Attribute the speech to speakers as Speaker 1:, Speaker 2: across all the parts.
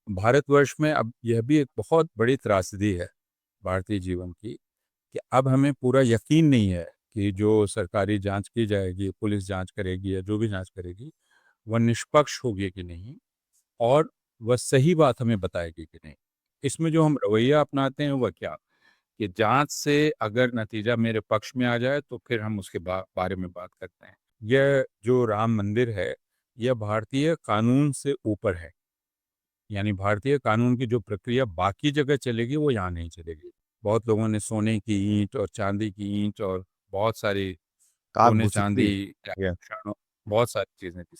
Speaker 1: भारतवर्ष में अब यह भी एक बहुत बड़ी त्रासदी है भारतीय जीवन की कि अब हमें पूरा यकीन नहीं है कि जो सरकारी जांच की जाएगी, पुलिस जांच करेगी या जो भी जांच करेगी, वह निष्पक्ष होगी कि नहीं और वह सही बात हमें बताएगी कि नहीं। इसमें जो हम रवैया अपनाते हैं वह क्या कि जांच से अगर नतीजा मेरे पक्ष में आ जाए तो फिर हम उसके बारे में बात करते हैं। यह जो राम मंदिर है, यह भारतीय कानून से ऊपर है। यानी भारतीय कानून की जो प्रक्रिया बाकी जगह चलेगी वो यहाँ नहीं चलेगी। बहुत लोगों ने सोने की ईंट और चांदी की ईंट और बहुत सारी
Speaker 2: आग
Speaker 1: सोने
Speaker 2: घुसकती
Speaker 1: चांदी
Speaker 2: है।
Speaker 1: आभूषण, बहुत सारी चीजें थी।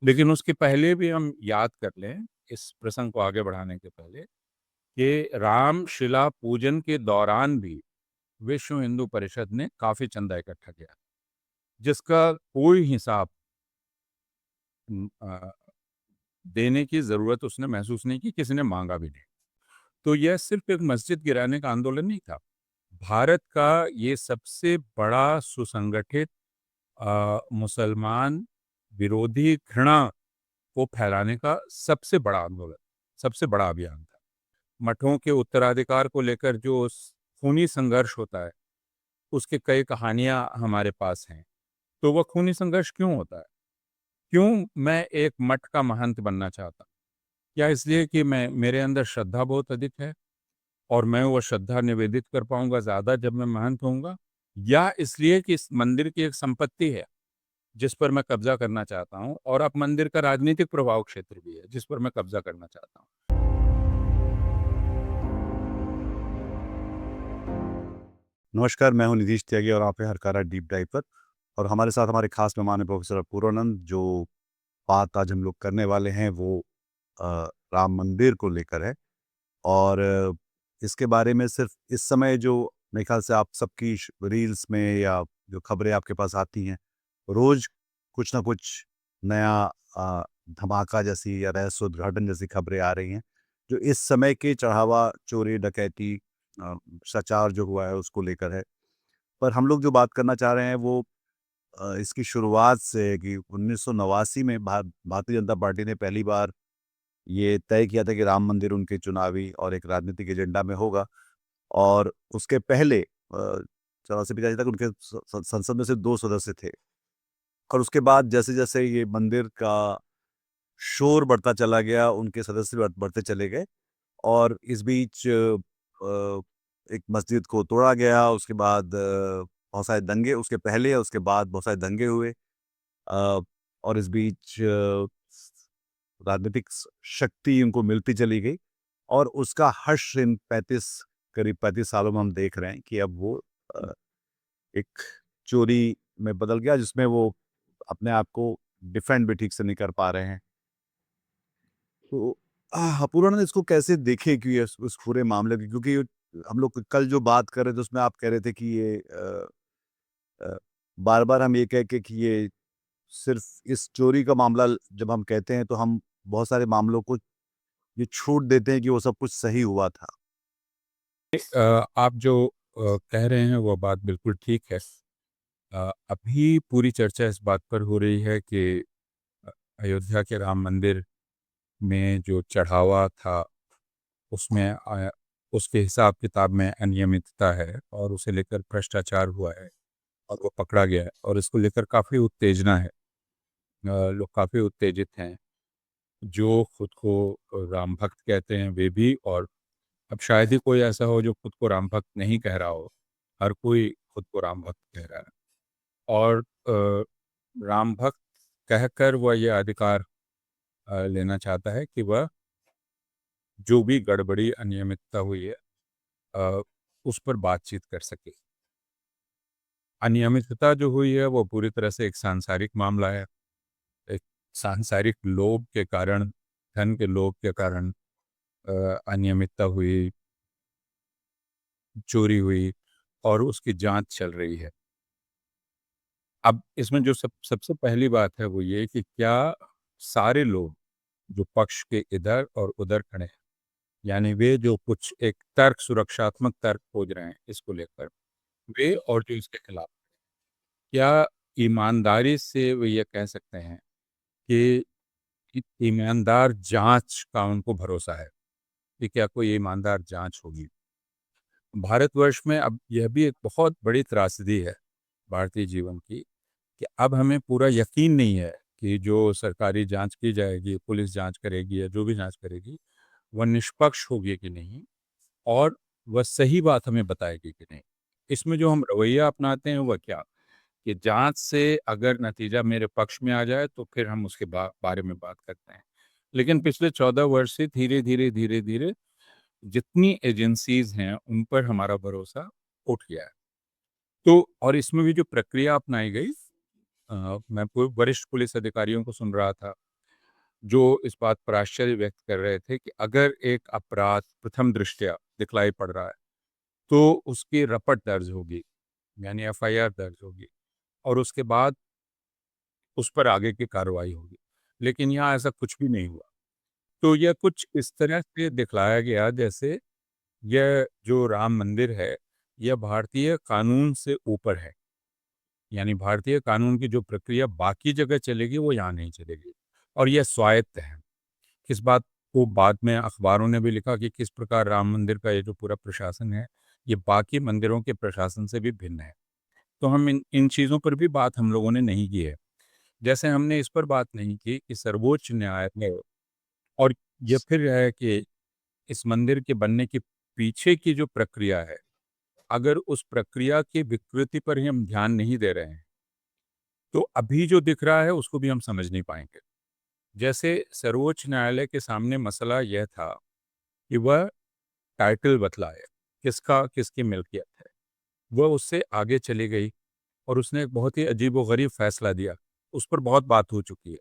Speaker 1: लेकिन उसके पहले भी हम याद कर लें, इस प्रसंग को आगे बढ़ाने के पहले, कि रामशिला पूजन के दौरान भी विश्व हिंदू परिषद ने काफी चंदा इकट्ठा किया, जिसका कोई हिसाब देने की जरूरत उसने महसूस नहीं की, किसी ने मांगा भी नहीं। तो यह सिर्फ एक मस्जिद गिराने का आंदोलन नहीं था। भारत का ये सबसे बड़ा सुसंगठित मुसलमान विरोधी घृणा को फैलाने का सबसे बड़ा आंदोलन, सबसे बड़ा अभियान था। मठों के उत्तराधिकार को लेकर जो खूनी संघर्ष होता है, उसके कई कहानियां हमारे पास हैं। तो वह खूनी संघर्ष क्यों होता है? क्यों मैं एक मठ का महंत बनना चाहता? क्या इसलिए कि मैं मेरे अंदर श्रद्धा बहुत अधिक है और मैं वो श्रद्धा निवेदित कर पाऊंगा ज़्यादा जब मैं महंत होऊंगा, या इसलिए कि इस मंदिर की एक संपत्ति है जिस पर मैं कब्जा करना चाहता हूं, और अब मंदिर का राजनीतिक प्रभाव क्षेत्र भी है जिस पर मैं कब्जा करना चाहता हूं।
Speaker 2: नमस्कार, मैं हूं नीतीश त्यागी और आप हैं हरकारा डीप डाइव पर। और हमारे साथ हमारे खास मेहमान हैं प्रोफेसर अपूर्वानंद। जो बात आज हम लोग करने वाले हैं वो राम मंदिर को लेकर है। और इसके बारे में सिर्फ इस समय जो मेरे ख्याल से आप सबकी रील्स में या जो खबरें आपके पास आती हैं, रोज कुछ ना कुछ नया धमाका जैसी या रहस्योद्घाटन जैसी खबरें आ रही हैं, जो इस समय के चढ़ावा, चोरी, डकैती, भ्रष्टाचार जो हुआ है उसको लेकर है। पर हम लोग जो बात करना चाह रहे हैं वो इसकी शुरुआत से है कि 1989 में भारतीय जनता पार्टी ने पहली बार ये तय किया था कि राम मंदिर उनके चुनावी और एक राजनीतिक एजेंडा में होगा। और उसके पहले 84-85 तक उनके संसद में सिर्फ 2 सदस्य थे। और उसके बाद जैसे-जैसे ये मंदिर का शोर बढ़ता चला गया, उनके सदस्य बढ़ते चले गए। और इस बीच एक मस्जिद को तोड़ा गया। उसके बाद बहुत सारे दंगे, उसके पहले या उसके बाद बहुत सारे दंगे हुए। अ, और इस बीच राजनीतिक शक्ति उनको मिलती चली गई। और उसका हर्ष इन 35 सालों में हम देख रहे हैं कि अब वो अ, एक चोरी में बदल गया, जिसमें वो अपने आप को डिफेंड भी ठीक से नहीं कर पा रहे हैं। तो अपूर्ण ने इसको कैसे देखे कि ये उस पूरे मामले की, क्योंकि हम लोग कल जो बात कर रहे थे उसमें आप कह रहे थे कि ये बार-बार हम ये कह के कि ये सिर्फ इस चोरी का मामला जब हम कहते हैं तो हम बहुत सारे मामलों को ये छूट देते हैं कि वो सब कुछ सही हुआ था।
Speaker 1: आप जो कह रहे हैं वह बात बिल्कुल ठीक है। अभी पूरी चर्चा इस बात पर हो रही है कि अ, अयोध्या के राम मंदिर में जो चढ़ावा था उसमें उसके हिसाब किताब में अनियमितता है और उसे लेकर भ्रष्टाचार हुआ है और वो पकड़ा गया है और इसको लेकर काफ़ी उत्तेजना है। लोग काफ़ी उत्तेजित हैं, जो खुद को राम भक्त कहते हैं वे भी, और अब शायद ही कोई ऐसा हो जो खुद को राम भक्त नहीं कह रहा हो। हर कोई खुद को राम भक्त कह रहा है और राम भक्त कहकर वह यह अधिकार लेना चाहता है कि वह जो भी गड़बड़ी अनियमितता हुई है अ, उस पर बातचीत कर सके। अनियमितता जो हुई है वो पूरी तरह से एक सांसारिक मामला है। एक सांसारिक लोभ के कारण, धन के लोभ के कारण अ, अनियमितता हुई, चोरी हुई और उसकी जांच चल रही है। अब इसमें जो सबसे पहली बात है वो ये कि क्या सारे लोग जो पक्ष के इधर और उधर खड़े हैं, यानी वे जो कुछ एक तर्क, सुरक्षात्मक तर्क खोज रहे हैं इसको लेकर, वे और जो इसके खिलाफ, क्या ईमानदारी से वे ये कह सकते हैं कि ईमानदार जांच का उनको भरोसा है कि क्या कोई ईमानदार जांच होगी। भारतवर्ष में अब यह भी एक बहुत बड़ी त्रासदी है भारतीय जीवन की कि अब हमें पूरा यकीन नहीं है कि जो सरकारी जांच की जाएगी, पुलिस जांच करेगी या जो भी जांच करेगी, वह निष्पक्ष होगी कि नहीं और वह सही बात हमें बताएगी कि नहीं। इसमें जो हम रवैया अपनाते हैं वह क्या, कि जांच से अगर नतीजा मेरे पक्ष में आ जाए तो फिर हम उसके बारे में बात करते हैं। लेकिन पिछले 14 वर्ष से धीरे-धीरे जितनी एजेंसीज़ हैं, उन पर हमारा भरोसा उठ गया है। तो और इसमें भी जो प्रक्रिया अपनाई गई, मैं वरिष्ठ पुलिस अधिकारियों को सुन रहा था, जो इस बात पर आश्चर्य व्यक्त कर रहे थे कि अगर एक अपराध प्रथम दृष्टया दिखलाई पड़ रहा है, तो उसकी रपट दर्ज होगी, यानी एफआईआर दर्ज होगी और उसके बाद उस पर आगे की कार्रवाई होगी। लेकिन यहाँ ऐसा कुछ भी नहीं हुआ। तो यह कुछ इस तरह से दिखलाया गया जैसे यह जो राम मंदिर है, यह भारतीय कानून से ऊपर है। यानी भारतीय कानून की जो प्रक्रिया बाकी जगह चलेगी, वो यहाँ नहीं चलेगी और यह स्वायत्त है। इस बात को बाद में अखबारों ने भी लिखा कि किस प्रकार राम मंदिर का ये जो पूरा प्रशासन है, ये बाकी मंदिरों के प्रशासन से भी भिन्न है। तो हम इन इन चीज़ों पर भी बात हम लोगों ने नहीं की है। जैसे हमने इस पर बात नहीं की कि सर्वोच्च न्यायालय और ये फिर है कि इस मंदिर के बनने के पीछे की जो प्रक्रिया है, अगर उस प्रक्रिया की विकृति पर ही हम ध्यान नहीं दे रहे हैं, तो अभी जो दिख रहा है उसको भी हम समझ नहीं पाएँगे। जैसे सर्वोच्च न्यायालय के सामने मसला यह था कि वह टाइटल बतलाए, किसका किसकी मिल्कियत है। वह उससे आगे चली गई और उसने एक बहुत ही अजीबो-गरीब फैसला दिया। उस पर बहुत बात हो चुकी है।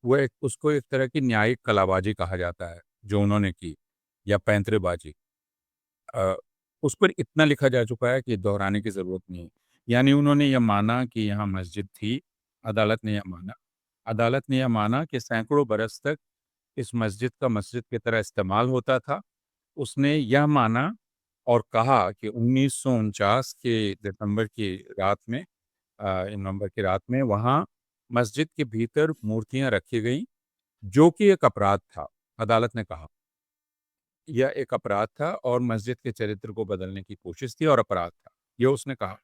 Speaker 1: वो एक उसको एक तरह की न्यायिक कलाबाज़ी कहा जाता है, जो उन्होंने की या पैंतरेबाज़ी। अ, उस पर इतना लिखा जा चुका है कि दोहराने की ज़रूरत नहीं है। यानी उन्होंने यह माना कि यहाँ मस्जिद थी, अदालत ने यह माना। अदालत ने यह माना कि सैकड़ों बरस तक इस मस्जिद का मस्जिद की तरह इस्तेमाल होता था। उसने यह माना और कहा कि 1949 के दिसंबर की रात में नवंबर की रात में वहाँ मस्जिद के भीतर मूर्तियाँ रखी गईं, जो कि एक अपराध था, अदालत ने कहा। यह एक अपराध था और मस्जिद के चरित्र को बदलने की कोशिश थी और अपराध था, ये उसने कहा।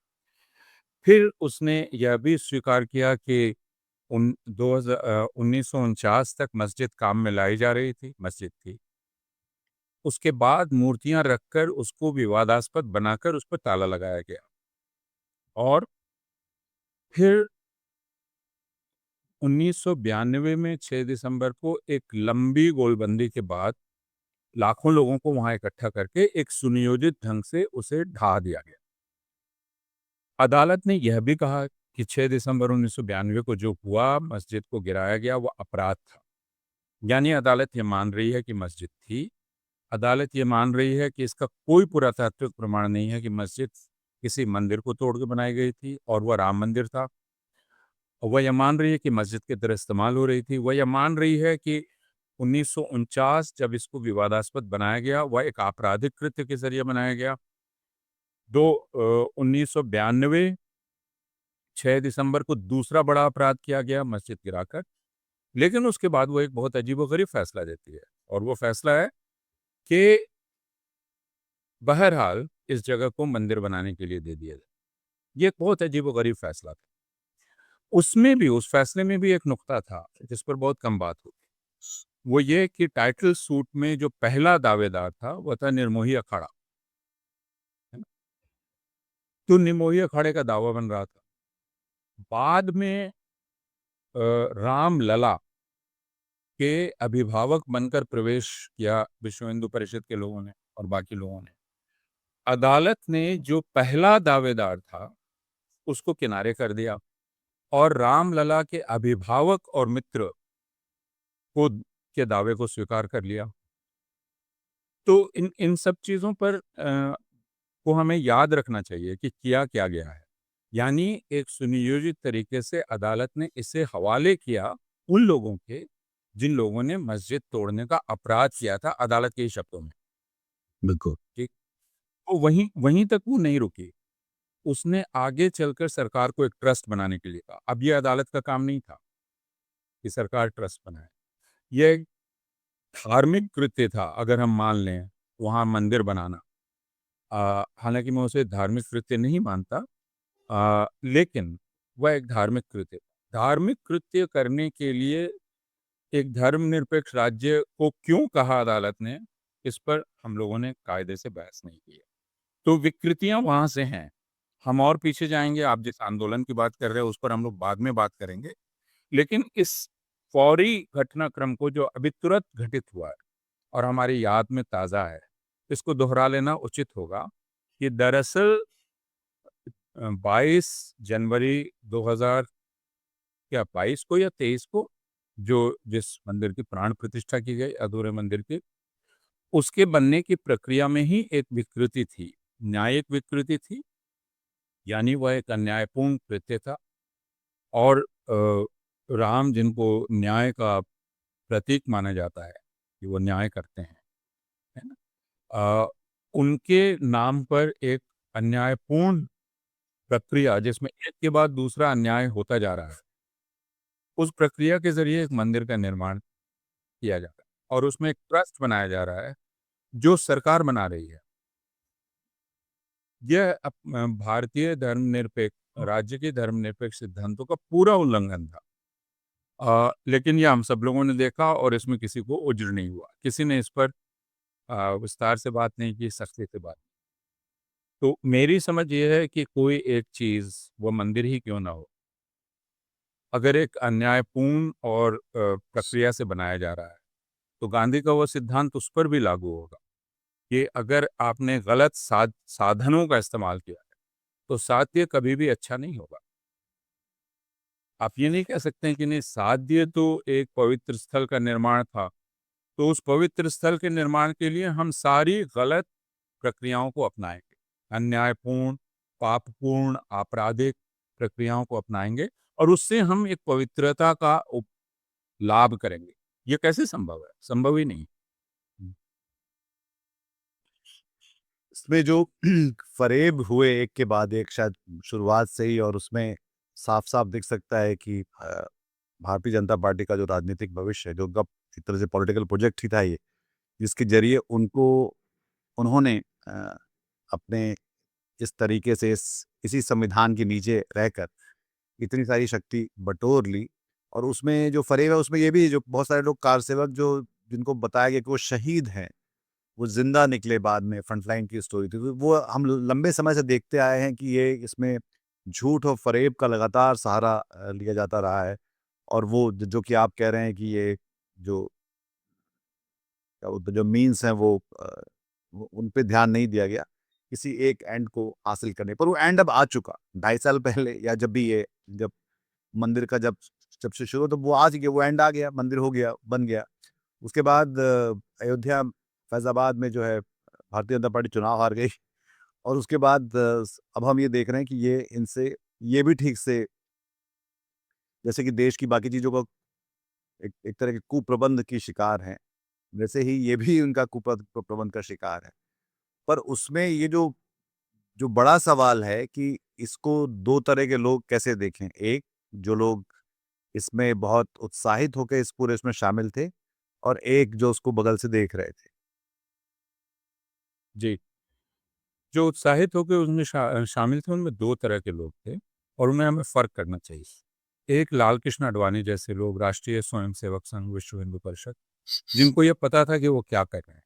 Speaker 1: फिर उसने यह भी स्वीकार किया कि 1949 तक मस्जिद काम में लाई जा रही थी, मस्जिद थी। उसके बाद मूर्तियाँ रखकर उसको विवादास्पद बनाकर उस पर ताला लगाया गया और फिर 1992 में 6 दिसंबर को एक लंबी गोलबंदी के बाद लाखों लोगों को वहाँ इकट्ठा करके एक सुनियोजित ढंग से उसे ढा दिया गया। अदालत ने यह भी कहा कि 6 दिसंबर 1992 को जो हुआ, मस्जिद को गिराया गया, वो अपराध था। यानी अदालत ये मान रही है कि मस्जिद थी। अदालत ये मान रही है कि इसका कोई पुरातात्विक प्रमाण नहीं है कि मस्जिद किसी मंदिर को तोड़ के बनाई गई थी और वह राम मंदिर था। और वह यह मान रही है कि मस्जिद की तरह इस्तेमाल हो रही थी। वह यह मान रही है कि 1949 जब इसको विवादास्पद बनाया गया, वह एक आपराधिक कृत्य के ज़रिए बनाया गया। 1992 6 दिसंबर को दूसरा बड़ा अपराध किया गया, मस्जिद गिराकर। लेकिन उसके बाद वो एक बहुत अजीबो-गरीब फैसला देती है और वो फैसला है कि बहरहाल इस जगह को मंदिर बनाने के लिए दे दिया जाए। ये एक बहुत अजीबो-गरीब फैसला था। उसमें भी उस फैसले में भी एक नुक्ता था, जिस पर बहुत कम बात होती है। वो ये कि टाइटल सूट में जो पहला दावेदार था, वो था निर्मोही अखाड़ा, है ना? तो निर्मोही अखाड़े का दावा बन रहा था। बाद में रामलला के अभिभावक बनकर प्रवेश किया विश्व हिंदू परिषद के लोगों ने और बाकी लोगों ने। अदालत ने जो पहला दावेदार था, उसको किनारे कर दिया और रामलला के अभिभावक और मित्र को के दावे को स्वीकार कर लिया। तो इन इन सब चीज़ों पर को हमें याद रखना चाहिए कि किया क्या गया है। यानी एक सुनियोजित तरीके से अदालत ने इसे हवाले किया उन लोगों के, जिन लोगों ने मस्जिद तोड़ने का अपराध किया था, अदालत के ही शब्दों में।
Speaker 2: बिल्कुल।
Speaker 1: ठीक, तो वहीं वहीं तक वो नहीं रुकी। उसने आगे चलकर सरकार को एक ट्रस्ट बनाने के लिए कहा। अब ये अदालत का काम नहीं था कि सरकार ट्रस्ट बनाए। ये एक धार्मिक कृत्य था, अगर हम मान लें, वहाँ मंदिर बनाना। हालाँकि मैं उसे धार्मिक कृत्य नहीं मानता, लेकिन वह एक धार्मिक कृत्य था। धार्मिक कृत्य करने के लिए एक धर्मनिरपेक्ष राज्य को क्यों कहा अदालत ने, इस पर हम लोगों ने कायदे से बहस नहीं की है। तो विकृतियाँ वहाँ से हैं। हम और पीछे जाएँगे, आप जिस आंदोलन की बात कर रहे हो, उस पर हम लोग बाद में बात करेंगे। लेकिन इस फौरी घटनाक्रम को जो अभी तुरंत घटित हुआ है और हमारी याद में ताज़ा है, इसको दोहरा लेना उचित होगा कि दरअसल 22 जनवरी 2000, क्या 22 को या 23 को, जो जिस मंदिर की प्राण प्रतिष्ठा की गई अधूरे मंदिर की, उसके बनने की प्रक्रिया में ही एक विकृति थी, न्यायिक विकृति थी। यानी वह एक अन्यायपूर्ण कृत्य था और राम, जिनको न्याय का प्रतीक माना जाता है कि वो न्याय करते हैं, है ना? उनके नाम पर एक अन्यायपूर्ण प्रक्रिया, जिसमें एक के बाद दूसरा अन्याय होता जा रहा है, उस प्रक्रिया के ज़रिए एक मंदिर का निर्माण किया जा रहा है और उसमें एक ट्रस्ट बनाया जा रहा है, जो सरकार बना रही है। यह भारतीय धर्मनिरपेक्ष राज्य के धर्मनिरपेक्ष सिद्धांतों का पूरा उल्लंघन था। लेकिन ये हम सब लोगों ने देखा और इसमें किसी को उज्र नहीं हुआ। किसी ने इस पर विस्तार से बात नहीं की, सख्ती से बात। तो मेरी समझ ये है कि कोई एक चीज़, वो मंदिर ही क्यों ना हो, अगर एक अन्यायपूर्ण और प्रक्रिया से बनाया जा रहा है, तो गांधी का वो सिद्धांत उस पर भी लागू होगा कि अगर आपने गलत साधनों का इस्तेमाल किया है, तो साध्य कभी भी अच्छा नहीं होगा। आप ये नहीं कह सकते हैं कि नहीं, साध्य तो एक पवित्र स्थल का निर्माण था, तो उस पवित्र स्थल के निर्माण के लिए हम सारी गलत प्रक्रियाओं को अपनाएंगे, अन्यायपूर्ण, पापपूर्ण, आपराधिक प्रक्रियाओं को अपनाएंगे और उससे हम एक पवित्रता का लाभ करेंगे। ये कैसे संभव है? संभव ही नहीं।
Speaker 2: इसमें जो फ़रेब हुए एक के बाद एक शायद शुरुआत से ही, और उसमें साफ-साफ दिख सकता है कि भारतीय जनता पार्टी का जो राजनीतिक भविष्य है, जो उनका एक तरह से पॉलिटिकल प्रोजेक्ट ही था ये, जिसके ज़रिए उन्होंने अ, अपने इस तरीके से इसी संविधान के नीचे रहकर इतनी सारी शक्ति बटोर ली। और उसमें जो फ़रेब है, उसमें ये भी जो बहुत सारे लोग कारसेवक जो जिनको बताया गया कि वो शहीद हैं, वो ज़िंदा निकले बाद में, फ्रंटलाइन की स्टोरी थी। तो वो हम लंबे समय से देखते आए हैं कि ये इसमें झूठ और फ़रेब का लगातार सहारा लिया जाता रहा है। और वो जो कि आप कह रहे हैं कि ये जो क्या बोलते हैं, जो मीन्स हैं वो उन पे ध्यान नहीं दिया गया, किसी एक एंड को हासिल करने पर। वो एंड अब आ चुका। 2.5 साल पहले, या जब भी ये जब मंदिर का जब से शुरू, तो वो आ चुकी है, वो एंड आ गया, मंदिर हो गया, बन गया। उसके बाद अयोध्या, फैज़ाबाद में जो है भारतीय जनता पार्टी चुनाव हार गई। और उसके बाद अब हम ये देख रहे हैं कि ये इनसे ये भी ठीक से, जैसे कि देश की बाकी चीज़ों का एक एक तरह के कुप्रबंध की शिकार हैं, वैसे ही ये भी उनका प्रबंध का शिकार है। पर उसमें ये जो जो बड़ा सवाल है कि इसको 2 तरह के लोग कैसे देखें। एक, जो लोग इसमें बहुत उत्साहित होके इस पूरे इसमें शामिल थे, और एक जो उसको बगल से देख रहे थे।
Speaker 1: जी। जो उत्साहित होके उसमें शामिल थे, उनमें 2 तरह के लोग थे और उनमें हमें फ़र्क करना चाहिए। एक लाल कृष्ण आडवाणी जैसे लोग, राष्ट्रीय स्वयंसेवक संघ, विश्व हिंदू परिषद, जिनको ये पता था कि वो क्या कर रहे हैं।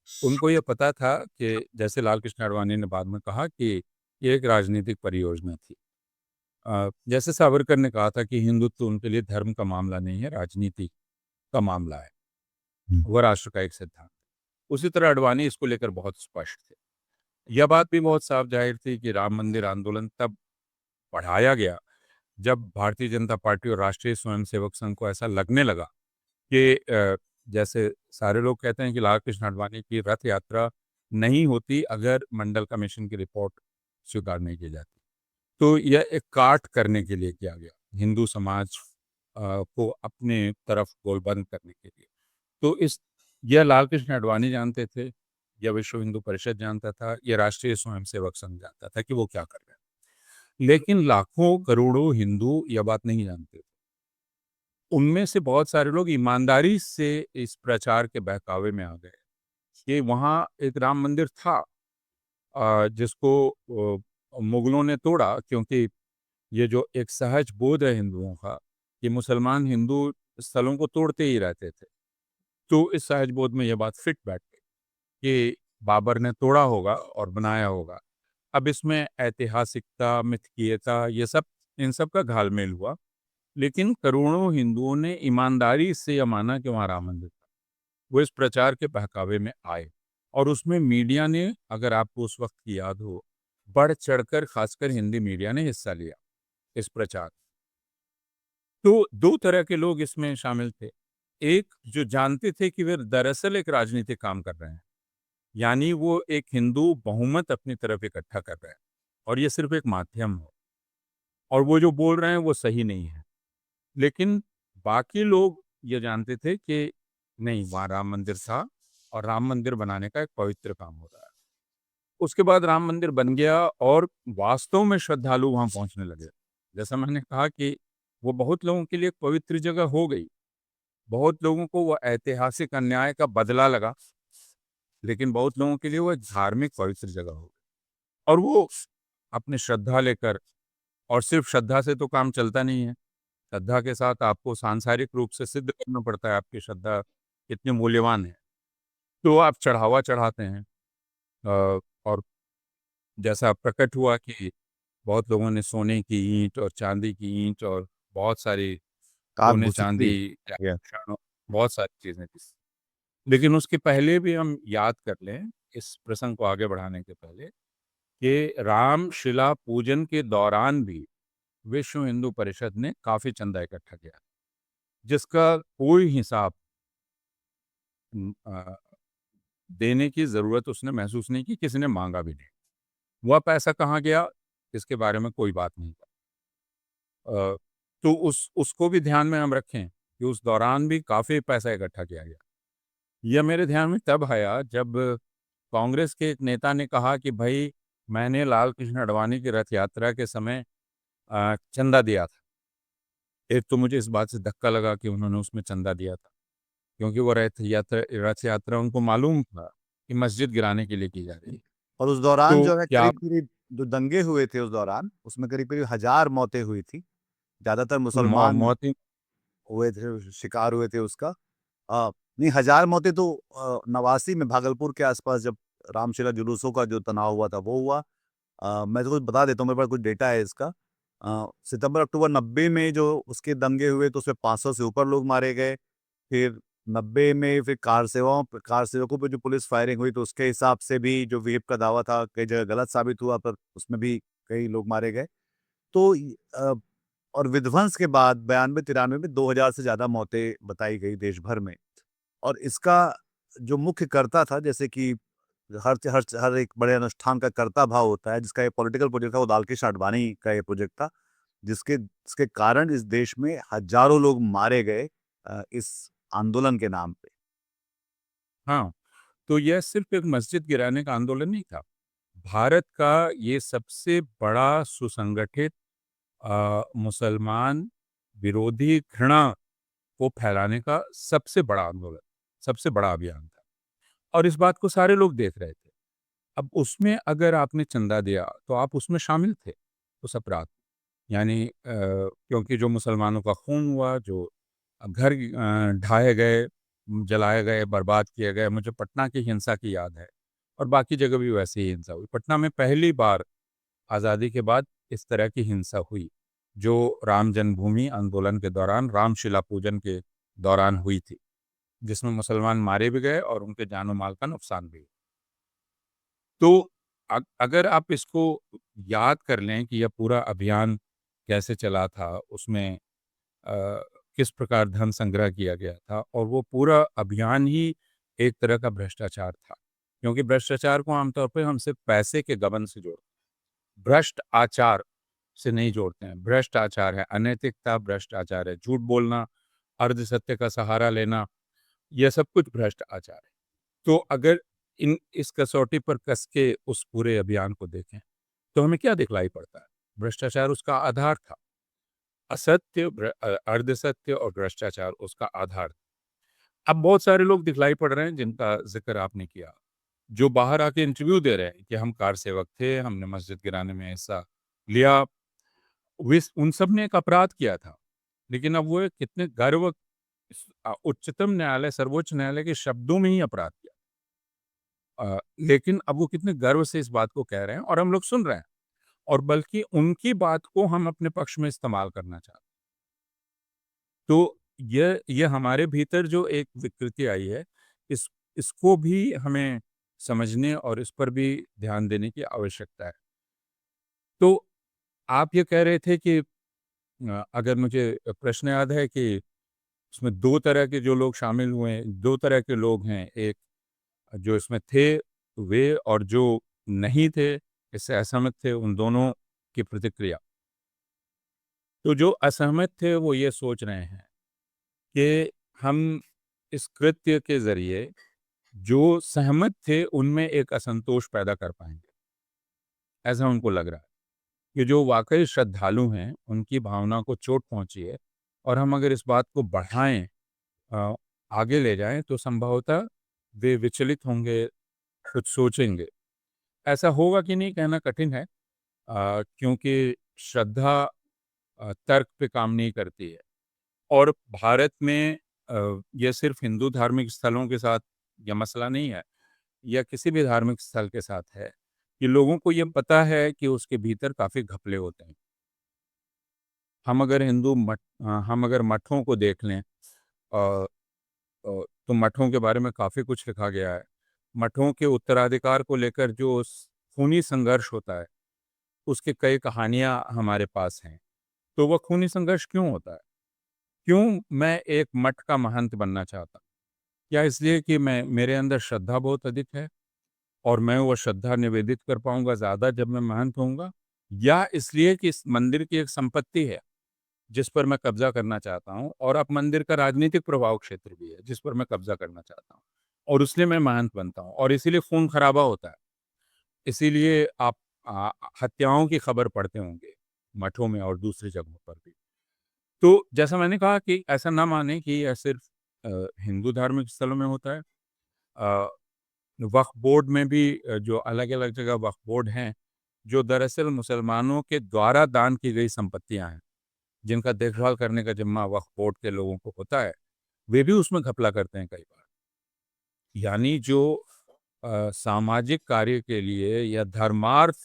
Speaker 1: उनको ये पता था कि, जैसे लाल कृष्ण आडवाणी ने बाद में कहा कि ये एक राजनीतिक परियोजना थी। जैसे सावरकर ने कहा था कि हिंदुत्व उनके लिए धर्म का मामला नहीं है, राजनीति का मामला है।
Speaker 2: हुँ।
Speaker 1: वह राष्ट्र का एक सिद्धांत। उसी तरह आडवाणी इसको लेकर बहुत स्पष्ट थे। यह बात भी बहुत साफ ज़ाहिर थी कि राम मंदिर आंदोलन तब बढ़ाया गया, जब भारतीय जनता पार्टी और राष्ट्रीय स्वयंसेवक संघ को ऐसा लगने लगा कि जैसे सारे लोग कहते हैं कि लाल कृष्ण आडवाणी की रथ यात्रा नहीं होती अगर मंडल कमीशन की रिपोर्ट स्वीकार नहीं की जाती। तो यह एक काट करने के लिए किया गया, हिंदू समाज को अपने तरफ गोलबंद करने के लिए। तो यह लाल कृष्ण आडवाणी जानते थे, या विश्व हिंदू परिषद जानता था, या राष्ट्रीय स्वयंसेवक संघ जानता था कि वो क्या कर रहे हैं। लेकिन लाखों करोड़ों हिंदू यह बात नहीं जानते थे। उनमें से बहुत सारे लोग ईमानदारी से इस प्रचार के बहकावे में आ गए कि वहाँ एक राम मंदिर था, जिसको मुगलों ने तोड़ा, क्योंकि ये जो एक सहज बोध है हिंदुओं का कि मुसलमान हिंदू स्थलों को तोड़ते ही रहते थे, तो इस सहज बोध में ये बात फिट बैठ गई कि बाबर ने तोड़ा होगा और बनाया होगा। अब इसमें ऐतिहासिकता, मिथकीयता, ये सब, इन सब का घालमेल हुआ, लेकिन करोड़ों हिंदुओं ने ईमानदारी से यह माना कि वहाँ राम मंदिर था। वो इस प्रचार के बहकावे में आए और उसमें मीडिया ने, अगर आपको उस वक्त की याद हो, बढ़ चढ़कर खासकर हिंदी मीडिया ने हिस्सा लिया इस प्रचार। तो दो तरह के लोग इसमें शामिल थे। एक जो जानते थे कि वे दरअसल एक राजनीतिक काम कर रहे हैं, यानी वो एक हिंदू बहुमत अपनी तरफ इकट्ठा कर रहे हैं और ये सिर्फ एक माध्यम है और वो जो बोल रहे हैं वो सही नहीं है। लेकिन बाकी लोग ये जानते थे कि नहीं, वहाँ राम मंदिर था और राम मंदिर बनाने का एक पवित्र काम हो रहा है। उसके बाद राम मंदिर बन गया और वास्तव में श्रद्धालु वहाँ पहुँचने लगे। जैसा मैंने कहा कि वो बहुत लोगों के लिए एक पवित्र जगह हो गई। बहुत लोगों को वो ऐतिहासिक अन्याय का बदला लगा, लेकिन बहुत लोगों के लिए वो एक धार्मिक पवित्र जगह हो गई। और वो अपनी श्रद्धा लेकर, और सिर्फ श्रद्धा से तो काम चलता नहीं है। श्रद्धा के साथ आपको सांसारिक रूप से सिद्ध करना पड़ता है आपकी श्रद्धा कितनी मूल्यवान है। तो आप चढ़ावा चढ़ाते हैं, और जैसा प्रकट हुआ कि बहुत लोगों ने सोने की ईंट और चांदी की ईंट और बहुत सारी
Speaker 2: काक
Speaker 1: सोने
Speaker 2: भूसुंडी।
Speaker 1: चांदी,
Speaker 2: या
Speaker 1: बहुत सारी चीज़ें थी। लेकिन उसके पहले भी हम याद कर लें, इस प्रसंग को आगे बढ़ाने के पहले, कि रामशिला पूजन के दौरान भी विश्व हिंदू परिषद ने काफ़ी चंदा इकट्ठा किया, जिसका कोई हिसाब अ, देने की ज़रूरत उसने महसूस नहीं की, किसी ने माँगा भी नहीं। वह पैसा कहाँ गया, इसके बारे में कोई बात नहीं। अ, तो उसको भी ध्यान में हम रखें कि उस दौरान भी काफ़ी पैसा इकट्ठा किया गया। यह मेरे ध्यान में तब आया जब कांग्रेस के एक नेता ने कहा कि भाई, मैंने लाल कृष्ण आडवाणी की रथ यात्रा के समय चंदा दिया था। एक तो मुझे इस बात से धक्का लगा कि उन्होंने उसमें चंदा दिया था, क्योंकि वो रथ यात्रा उनको मालूम था कि मस्जिद गिराने के लिए की जा रही है।
Speaker 2: और उस दौरान
Speaker 1: तो
Speaker 2: जो है
Speaker 1: क्या आप
Speaker 2: करीब-करीब जो दंगे हुए थे उस दौरान, उसमें करीब-करीब 1000 मौतें हुई थी। ज़्यादातर मुसलमान
Speaker 1: मौतें?
Speaker 2: हुए थे, शिकार हुए थे उसका। नहीं 1000 मौतें तो 89 में भागलपुर के आस-पास जब रामशीला जुलूसों का जो तनाव हुआ था वो हुआ। मैं तो कुछ बता देता हूँ, मेरे पास कुछ डेटा है इसका। सितंबर-अक्टूबर 90 में जो उसके दंगे हुए तो उसमें 500 से ऊपर लोग मारे गए। फिर 90 में फिर कार सेवकों पे जो पुलिस फायरिंग हुई तो उसके हिसाब से भी जो विहिप का दावा था कई जगह गलत साबित हुआ, पर उसमें भी कई लोग मारे गए। तो और विध्वंस के बाद 92-93 में 2000 से ज़्यादा मौतें बताई गई देश भर में। और इसका जो मुख्य कर्ता था, जैसे कि हर एक बड़े अनुष्ठान का कर्ता भाव होता है, जिसका ये पॉलिटिकल प्रोजेक्ट था, वो लाल कृष्ण आडवाणी का ये प्रोजेक्ट था, जिसके कारण इस देश में हज़ारों लोग मारे गए इस आंदोलन के नाम पे।
Speaker 1: हाँ, तो यह सिर्फ एक मस्जिद गिराने का आंदोलन नहीं था। भारत का ये सबसे बड़ा सुसंगठित मुसलमान विरोधी घृणा को फैलाने का सबसे बड़ा आंदोलन, सबसे बड़ा अभियान था और इस बात को सारे लोग देख रहे थे। अब उसमें अगर आपने चंदा दिया, तो आप उसमें शामिल थे उस अपराध में। यानी क्योंकि जो मुसलमानों का खून हुआ, जो घर ढाए गए, जलाए गए, बर्बाद किए गए। मुझे पटना की हिंसा की याद है और बाकी जगह भी वैसे ही हिंसा हुई। पटना में पहली बार आज़ादी के बाद इस तरह की हिंसा हुई, जो राम जन्मभूमि आंदोलन के दौरान, रामशिला पूजन के दौरान हुई थी, जिसमें मुसलमान मारे भी गए और उनके जान और माल का नुकसान भी हुआ। तो अगर आप इसको याद कर लें कि यह पूरा अभियान कैसे चला था, उसमें अ, किस प्रकार धन संग्रह किया गया था और वो पूरा अभियान ही एक तरह का भ्रष्टाचार था। क्योंकि भ्रष्टाचार को आमतौर पे हम सिर्फ पैसे के गबन से जोड़ते हैं, भ्रष्ट आचार से नहीं जोड़ते हैं। भ्रष्ट आचार है अनैतिकता, भ्रष्ट आचार है झूठ बोलना, अर्ध सत्य का सहारा लेना, यह सब कुछ भ्रष्ट आचार है। तो अगर इस कसौटी पर कस के उस पूरे अभियान को देखें, तो हमें क्या दिखलाई पड़ता है? भ्रष्टाचार उसका आधार था। असत्य, अर्धसत्य और भ्रष्टाचार उसका आधार। अब बहुत सारे लोग दिखलाई पड़ रहे हैं जिनका ज़िक्र आपने किया, जो बाहर आके इंटरव्यू दे रहे हैं कि हम कार सेवक थे, हमने मस्जिद गिराने में हिस्सा लिया। उन सब ने एक अपराध किया था, लेकिन अब वो कितने गर्व उच्चतम न्यायालय, सर्वोच्च न्यायालय के शब्दों में ही अपराध किया। लेकिन अब वो कितने गर्व से इस बात को कह रहे हैं और हम लोग सुन रहे हैं, और बल्कि उनकी बात को हम अपने पक्ष में इस्तेमाल करना चाहते हैं। तो ये हमारे भीतर जो एक विकृति आई है, इस इसको भी हमें समझने और इस पर भी ध्यान देने की आवश्यकता है। तो आप ये कह रहे थे कि अगर मुझे प्रश्न याद है कि उसमें 2 तरह के जो लोग शामिल हुए हैं, 2 तरह के लोग हैं। एक जो इसमें थे वे, और जो नहीं थे, इससे असहमत थे, उन दोनों की प्रतिक्रिया। तो जो असहमत थे वो ये सोच रहे हैं कि हम इस कृत्य के ज़रिए जो सहमत थे उनमें एक असंतोष पैदा कर पाएँगे, ऐसा उनको लग रहा है। कि जो वाक़ई श्रद्धालु हैं, उनकी भावना को चोट पहुँची है, और हम अगर इस बात को बढ़ाएँ, अ, आगे ले जाएँ, तो संभवतः वे विचलित होंगे, कुछ सोचेंगे। ऐसा होगा कि नहीं कहना कठिन है, क्योंकि श्रद्धा तर्क पे काम नहीं करती है। और भारत में ये सिर्फ़ हिंदू धार्मिक स्थलों के साथ ये मसला नहीं है, या किसी भी धार्मिक स्थल के साथ है, कि लोगों को ये पता है कि उसके भीतर काफ़ी घपले होते हैं। हम अगर मठों को देख लें, तो मठों के बारे में काफ़ी कुछ लिखा गया है। मठों के उत्तराधिकार को लेकर जो खूनी संघर्ष होता है, उसकी कई कहानियाँ हमारे पास हैं। तो वह खूनी संघर्ष क्यों होता है? क्यों मैं एक मठ का महंत बनना चाहता हूँ? क्या इसलिए कि मैं मेरे अंदर श्रद्धा बहुत अधिक है, और मैं वो श्रद्धा निवेदित कर पाऊँगा ज़्यादा जब मैं महंत होऊँगा? या इसलिए कि इस मंदिर की एक संपत्ति है, जिस पर मैं कब्ज़ा करना चाहता हूँ, और अब मंदिर का राजनीतिक प्रभाव क्षेत्र भी है, जिस पर मैं कब्ज़ा करना चाहता हूँ, और इसलिए मैं महंत बनता हूँ, और इसीलिए खून-खराबा होता है। इसीलिए आप हत्याओं की खबर पढ़ते होंगे, मठों में और दूसरी जगहों पर भी। तो जैसा मैंने कहा कि ऐसा ना मानें कि यह सिर्फ़ हिंदू धार्मिक स्थलों में होता है। अ, वक्फ बोर्ड में भी जो अलग-अलग जगह वक्फ बोर्ड हैं, जो दरअसल मुसलमानों के द्वारा दान की गई संपत्तियाँ हैं, जिनका देखभाल करने का ज़िम्मा वक्फ बोर्ड के लोगों को होता है, वे भी उसमें घपला करते हैं कई बार। यानी जो सामाजिक कार्य के लिए या धर्मार्थ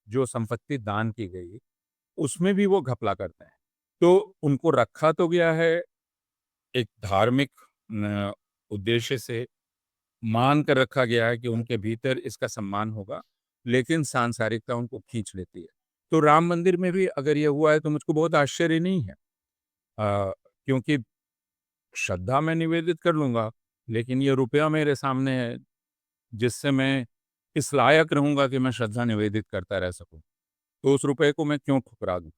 Speaker 1: जो संपत्ति दान की गई, उसमें भी वो घपला करते हैं। तो उनको रखा तो गया है एक धार्मिक न उद्देश्य से, मान कर रखा गया है कि उनके भीतर इसका सम्मान होगा, लेकिन सांसारिकता उनको खींच लेती है। तो राम मंदिर में भी अगर ये हुआ है तो मुझको बहुत आश्चर्य नहीं है, क्योंकि श्रद्धा मैं निवेदित कर लूँगा, लेकिन ये रुपया मेरे सामने है, जिससे मैं इस लायक रहूँगा कि मैं श्रद्धा निवेदित करता रह सकूँ। तो उस रुपए को मैं क्यों ठुकरा दूँ?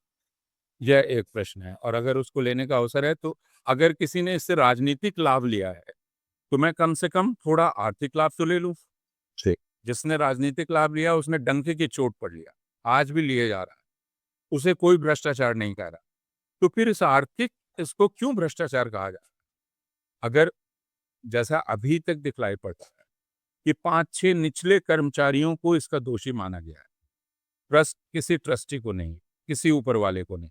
Speaker 1: यह एक प्रश्न है, और अगर उसको लेने का अवसर है, तो अगर किसी ने इससे राजनीतिक लाभ लिया है, तो मैं कम से कम थोड़ा आर्थिक लाभ तो ले लूँ।
Speaker 2: जी।
Speaker 1: जिसने राजनीतिक लाभ लिया उसने डंके की चोट पर लिया, आज भी लिए जा रहा है। उसे कोई भ्रष्टाचार नहीं कह रहा। तो फिर इस आर्थिक इसको क्यों भ्रष्टाचार कहा जा रहा है? अगर जैसा अभी तक दिखलाई पड़ता है कि 5-6 निचले कर्मचारियों को इसका दोषी माना गया है। किसी ट्रस्टी को नहीं, किसी ऊपर वाले को नहीं।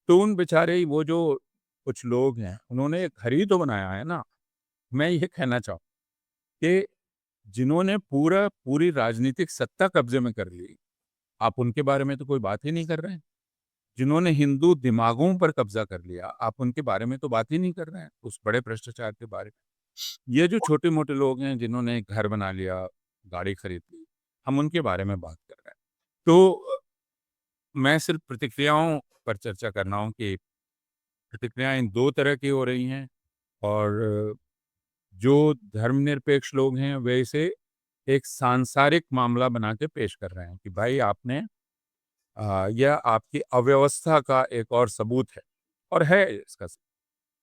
Speaker 1: तो उन बेचारे वो जो कुछ लोग हैं, उन्होंने एक घर ही तो बनाया है ना। मैं ये कहना चाहूँ कि जिन्होंने पूरी राजनीतिक सत्ता कब्ज़े में कर ली, आप उनके बारे में तो कोई बात ही नहीं कर रहे हैं। जिन्होंने हिंदू दिमागों पर कब्ज़ा कर लिया, आप उनके बारे में तो बात ही नहीं कर रहे हैं, उस बड़े भ्रष्टाचार के बारे में। ये जो छोटे-मोटे लोग हैं जिन्होंने घर बना लिया, गाड़ी खरीद ली, हम उनके बारे में बात कर रहे हैं। तो मैं सिर्फ़ प्रतिक्रियाओं पर चर्चा कर रहा हूँ कि प्रतिक्रियाएँ 2 तरह की हो रही हैं, और जो धर्मनिरपेक्ष लोग हैं, वे इसे एक सांसारिक मामला बना के पेश कर रहे हैं कि भाई आपने यह आपकी अव्यवस्था का एक और सबूत है, और है इसका सबूत।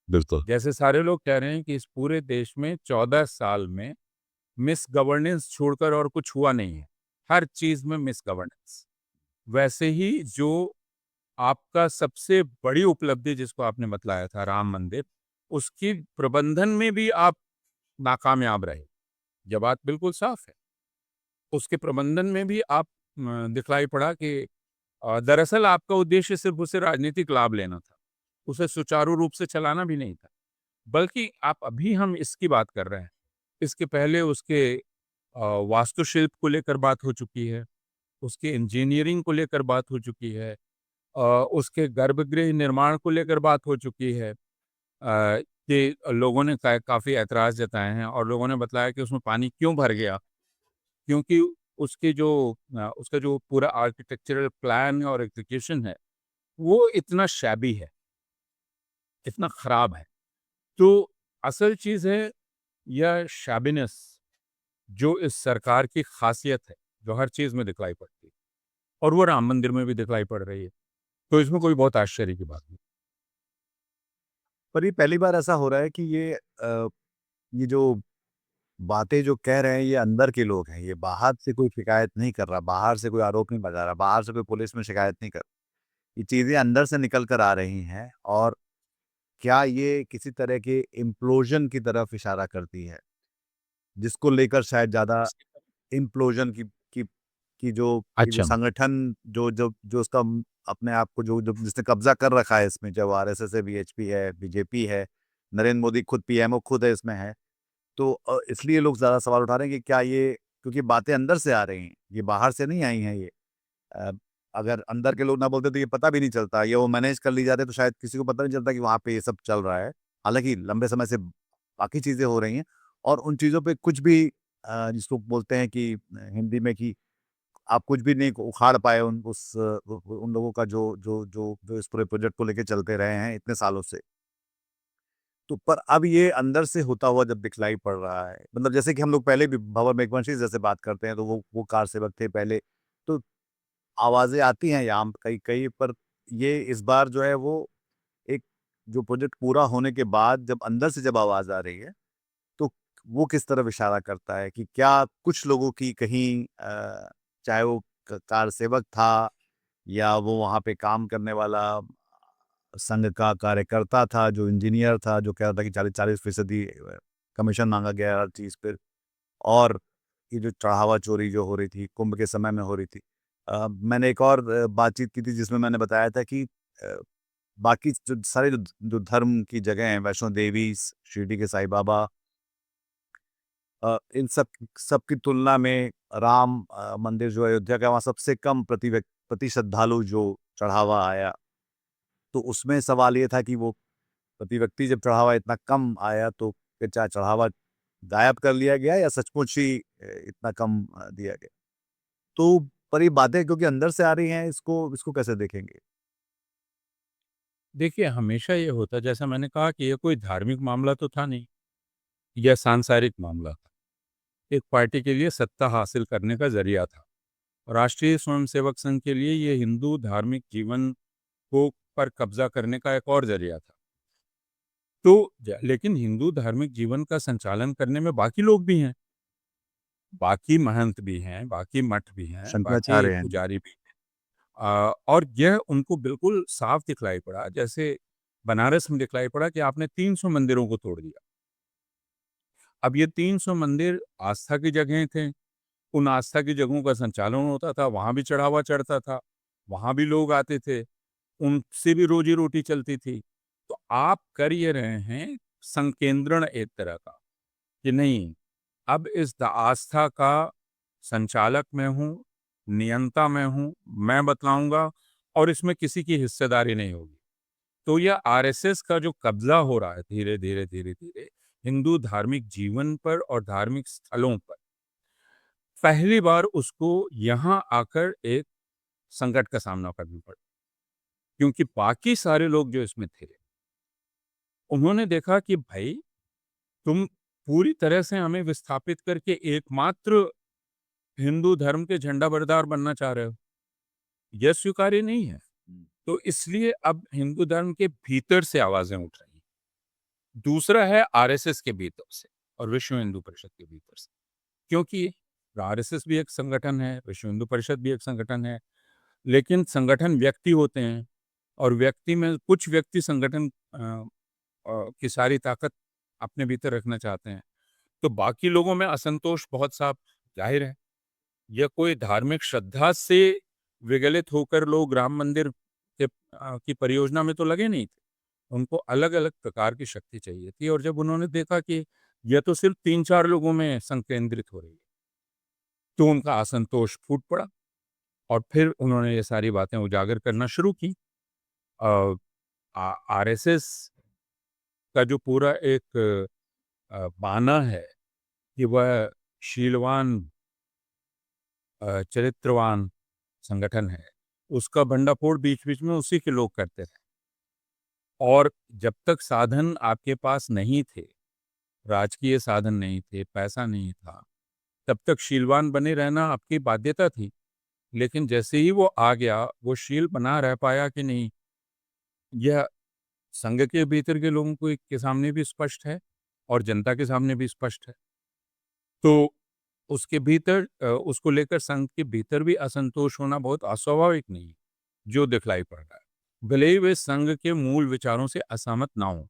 Speaker 2: बिल्कुल।
Speaker 1: जैसे सारे लोग कह रहे हैं कि इस पूरे देश में 14 साल में मिस गवर्नेंस छोड़कर और कुछ हुआ नहीं है। हर चीज़ में मिस गवर्नेंस। वैसे ही जो आपका सबसे बड़ी उपलब्धि जिसको आपने बतलाया था राम मंदिर, उसकी प्रबंधन में भी आप नाकामयाब रहे। ये बात बिल्कुल साफ है। उसके प्रबंधन में भी आप दिखलाई पड़ा कि दरअसल आपका उद्देश्य सिर्फ़ उसे राजनीतिक लाभ लेना था। उसे सुचारू रूप से चलाना भी नहीं था। बल्कि आप अभी हम इसकी बात कर रहे हैं। इसके पहले उसके वास्तुशिल्प को लेकर बात हो चुकी है, उसके इंजीनियरिंग को लेकर बात हो चुकी है, उसके गर्भगृह निर्माण को लेकर बात हो चुकी है। कि लोगों ने काफ़ी ऐतराज़ जताए हैं और लोगों ने बतलाया कि उसमें पानी क्यों भर गया? क्योंकि उसका जो पूरा आर्किटेक्चरल प्लान और एग्ज़ीक्यूशन है, वो इतना शैबी है, इतना ख़राब है। तो असल चीज़ है यह शैबीनेस जो इस सरकार की ख़ासियत है, जो हर चीज़ में दिखलाई पड़ती है और वो राम मंदिर में भी दिखलाई पड़ रही है। तो इसमें कोई बहुत आश्चर्य की बात नहीं।
Speaker 2: पर ये पहली बार ऐसा हो रहा है कि ये जो बातें जो कह रहे हैं ये अंदर के लोग हैं, ये बाहर से कोई शिकायत नहीं कर रहा, बाहर से कोई आरोप नहीं लगा रहा, बाहर से कोई पुलिस में शिकायत नहीं कर ये चीज़ें अंदर से निकल कर आ रही हैं और क्या ये किसी तरह के इम्प्लोज़न की तरफ इशारा करती है? जिसको लेकर शायद ज़्यादा इम्प्लोज़न की की जो ये जो
Speaker 1: अच्छा।
Speaker 2: संगठन जो उसका अपने आप को जो जो जिसने कब्ज़ा कर रखा है इसमें, चाहे वो आरएसएस है, वीएचपी है, बीजेपी है, नरेंद्र मोदी खुद पीएमओ खुद है इसमें है। तो इसलिए लोग ज़्यादा सवाल उठा रहे हैं कि क्या ये क्योंकि बातें अंदर से आ रही हैं, ये बाहर से नहीं आई हैं ये। अ, अगर अंदर के लोग ना बोलते तो ये पता भी नहीं चलता या वो मैनेज कर ली जाते तो शायद किसी को पता नहीं चलता कि वहाँ पे ये सब चल रहा है। हालाँकि लंबे समय से बाकी चीज़ें हो रही हैं और उन चीज़ों पे कुछ भी जिसको बोलते हैं कि हिंदी में कि आप कुछ भी नहीं उखाड़ पाए उन लोगों का जो इस पूरे प्रोजेक्ट को लेके चलते रहे हैं इतने सालों से। तो पर अब ये अंदर से होता हुआ जब दिखलाई पड़ रहा है, मतलब जैसे कि हम लोग पहले भी भंवर मेघवंशी जैसे बात करते हैं, तो वो कार सेवक थे पहले, तो आवाज़ें आती हैं यहाँ कहीं कहीं पर ये इस बार जो है वो एक जो प्रोजेक्ट पूरा होने के बाद जब अंदर से जब आवाज़ आ रही है, तो वो किस तरफ इशारा करता है कि क्या कुछ लोगों की कहीं चाहे वो कार सेवक था या वो वहाँ पे काम करने वाला संघ का कार्यकर्ता था, जो इंजीनियर था, जो कह रहा था कि 40-40% कमीशन माँगा गया हर चीज़ पे और ये जो चढ़ावा चोरी जो हो रही थी, कुंभ के समय में हो रही थी। मैंने एक और बातचीत की थी जिसमें मैंने बताया था कि बाकी जो सारे जो धर्म की जगह हैं, वैष्णो देवी, शिरडी के साईं बाबा इन सब की तुलना में राम मंदिर जो अयोध्या का, वहाँ सबसे कम प्रति श्रद्धालु जो चढ़ावा आया। तो उसमें सवाल ये था कि वो प्रति व्यक्ति जब चढ़ावा इतना कम आया तो फिर क्या चढ़ावा गायब कर लिया गया या सचमुच ही इतना कम दिया गया? तो पर ये बातें क्योंकि अंदर से आ रही हैं इसको इसको कैसे देखेंगे?
Speaker 1: देखिए, हमेशा ये होता है जैसा मैंने कहा कि ये कोई धार्मिक मामला तो था नहीं, यह सांसारिक मामला था। एक पार्टी के लिए सत्ता हासिल करने का ज़रिया था। राष्ट्रीय स्वयंसेवक संघ के लिए ये हिंदू धार्मिक जीवन को पर कब्ज़ा करने का एक और ज़रिया था। तो लेकिन हिंदू धार्मिक जीवन का संचालन करने में बाकी लोग भी हैं, बाकी महंत भी हैं, बाकी मठ भी हैं, बाकी
Speaker 2: शंकराचार्य हैं।
Speaker 1: पुजारी भी हैं। और यह उनको बिल्कुल साफ दिखलाई पड़ा, जैसे बनारस में दिखलाई पड़ा कि आपने 300 मंदिरों को तोड़ दिया। अब ये 300 मंदिर आस्था की जगहें थे, उन आस्था की जगहों का संचालन होता था, वहाँ भी चढ़ावा चढ़ता था, वहाँ भी लोग आते थे, उनसे भी रोज़ी-रोटी चलती थी। तो आप कर ये रहे हैं संकेंद्रण एक तरह का, कि नहीं, अब इस आस्था का संचालक मैं हूँ, नियंता मैं हूँ, मैं बतलाऊँगा और इसमें किसी की हिस्सेदारी नहीं होगी। तो यह आरएसएस का जो कब्ज़ा हो रहा है धीरे-धीरे, धीरे-धीरे हिंदू धार्मिक जीवन पर और धार्मिक स्थलों पर, पहली बार उसको यहाँ आकर एक संकट का सामना करना पड़ा। क्योंकि बाकी सारे लोग जो इसमें थे, उन्होंने देखा कि भाई तुम पूरी तरह से हमें विस्थापित करके एकमात्र हिंदू धर्म के झंडा बरदार बनना चाह रहे हो। यह स्वीकार्य नहीं है।
Speaker 2: हुँ।
Speaker 1: तो इसलिए अब हिंदू धर्म के भीतर से आवाज़ें उठ रही हैं। दूसरा है आरएसएस के भीतर से और विश्व हिंदू परिषद के भीतर से। क्योंकि आरएसएस भी एक संगठन है, विश्व हिंदू परिषद भी एक संगठन है, लेकिन संगठन व्यक्ति होते हैं, और व्यक्ति में कुछ व्यक्ति संगठन की सारी ताकत अपने भीतर रखना चाहते हैं, तो बाकी लोगों में असंतोष बहुत साफ जाहिर है। यह कोई धार्मिक श्रद्धा से विगलित होकर लोग राम मंदिर की परियोजना में तो लगे नहीं थे। उनको अलग-अलग प्रकार की शक्ति चाहिए थी, और जब उन्होंने देखा कि यह तो सिर्फ 3-4 लोगों में संकेंद्रित हो रही है, तो उनका असंतोष फूट पड़ा, और फिर उन्होंने ये सारी बातें उजागर करना शुरू की। अ, आरएसएस का जो पूरा एक बाना है कि वह शीलवान, चरित्रवान संगठन है, उसका भंडाफोड़ बीच-बीच में उसी के लोग करते थे। और जब तक साधन आपके पास नहीं थे, राजकीय साधन नहीं थे, पैसा नहीं था, तब तक शीलवान बने रहना आपकी बाध्यता थी। लेकिन जैसे ही वो आ गया, वो शील बना रह पाया कि नहीं, यह संघ के भीतर के लोगों को के सामने भी स्पष्ट है और जनता के सामने भी स्पष्ट है। तो उसके भीतर उसको लेकर संघ के भीतर भी असंतोष होना बहुत अस्वाभाविक नहीं है, जो दिखलाई पड़ रहा है। भले ही वे संघ के मूल विचारों से असहमत ना हों,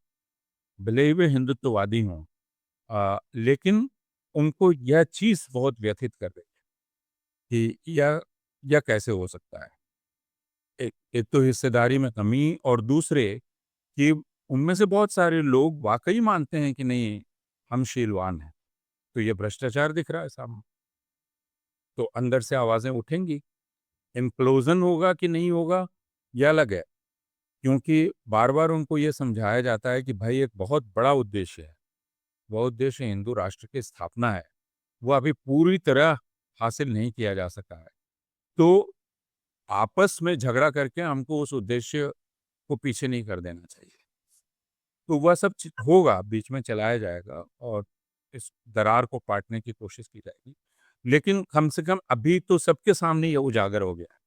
Speaker 1: भले ही वे हिंदुत्ववादी हों, लेकिन उनको यह चीज़ बहुत व्यथित कर रही है कि यह कैसे हो सकता है? एक एक तो हिस्सेदारी में कमी, और दूसरे कि उनमें से बहुत सारे लोग वाक़ई मानते हैं कि नहीं, हम शीलवान हैं। तो ये भ्रष्टाचार दिख रहा है सामने। तो अंदर से आवाज़ें उठेंगी। इम्प्लोज़न होगा कि नहीं होगा, ये अलग है। क्योंकि बार-बार उनको ये समझाया जाता है कि भाई एक बहुत बड़ा उद्देश्य है। वो उद्देश्य हिंदू राष्ट्र की स्थापना है। वो अभी पूरी तरह हासिल नहीं किया जा सका है। तो आपस में झगड़ा करके हमको उस उद्देश्य को पीछे नहीं कर देना चाहिए। तो वह सब होगा, बीच में चलाया जाएगा, और इस दरार को पाटने की कोशिश की जाएगी। लेकिन कम से कम अभी तो सबके सामने ये उजागर हो गया है,